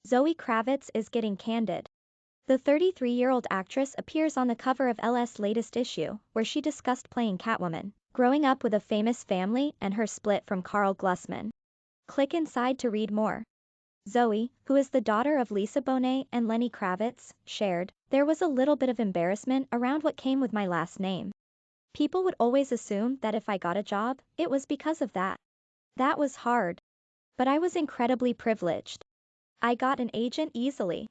Zoe Kravets is getting candid. The 33-year-old actress appears on the cover of Elle's latest issue, where she discussed playing Catwoman, growing up with a famous family, and her split from Carl Grossman. Click inside to read more. Zoe, who is the daughter of Lisa Bonet and Lenny Kravitz, shared, "There was a little bit of embarrassment around what came with my last name. People would always assume that if I got a job, it was because of that. That was hard. But I was incredibly privileged. I got an agent easily.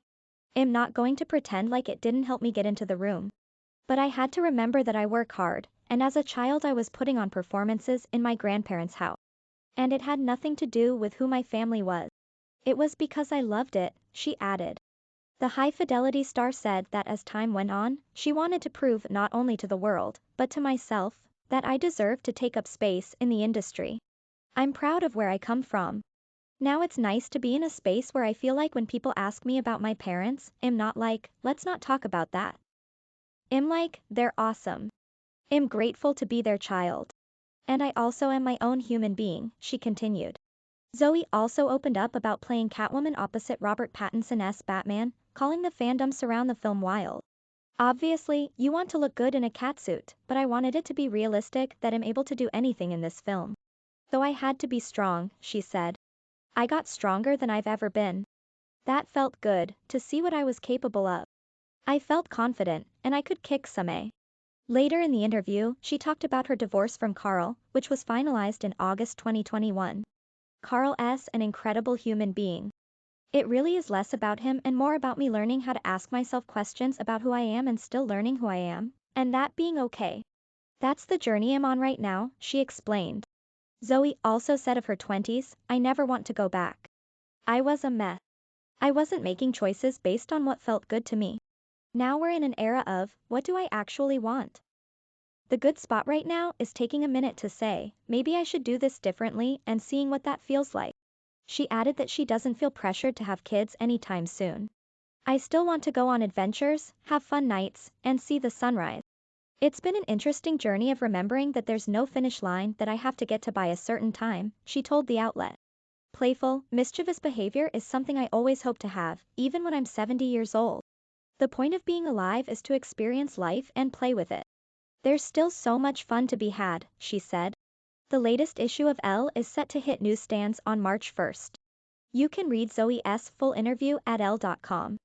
I'm not going to pretend like it didn't help me get into the room. But I had to remember that I work hard, and as a child I was putting on performances in my grandparents' house. And it had nothing to do with who my family was. It was because I loved it," she added. The high-fidelity star said that as time went on, she wanted to prove not only to the world, but to myself, that I deserved to take up space in the industry. "I'm proud of where I come from. Now it's nice to be in a space where I feel like when people ask me about my parents, I'm not like, let's not talk about that. I'm like, they're awesome. I'm grateful to be their child. And I also am my own human being," she continued. Zoe also opened up about playing Catwoman opposite Robert Pattinson's Batman, calling the fandom surround the film wild. "Obviously, you want to look good in a catsuit, but I wanted it to be realistic that I'm able to do anything in this film. Though I had to be strong," she said. "I got stronger than I've ever been. That felt good, to see what I was capable of. I felt confident, and I could kick some ass." Later in the interview, she talked about her divorce from Carl, which was finalized in August 2021. "Carl's an incredible human being. It really is less about him and more about me learning how to ask myself questions about who I am and still learning who I am, and that being okay. That's the journey I'm on right now," she explained. Zoe also said of her 20s, "I never want to go back. I was a mess. I wasn't making choices based on what felt good to me. Now we're in an era of, what do I actually want? The good spot right now is taking a minute to say, maybe I should do this differently and seeing what that feels like." She added that she doesn't feel pressured to have kids anytime soon. "I still want to go on adventures, have fun nights, and see the sunrise. It's been an interesting journey of remembering that there's no finish line that I have to get to by a certain time," she told the outlet. "Playful, mischievous behavior is something I always hope to have, even when I'm 70 years old. The point of being alive is to experience life and play with it. There's still so much fun to be had," she said. The latest issue of Elle is set to hit newsstands on March 1st. You can read Zoe's full interview at Elle.com.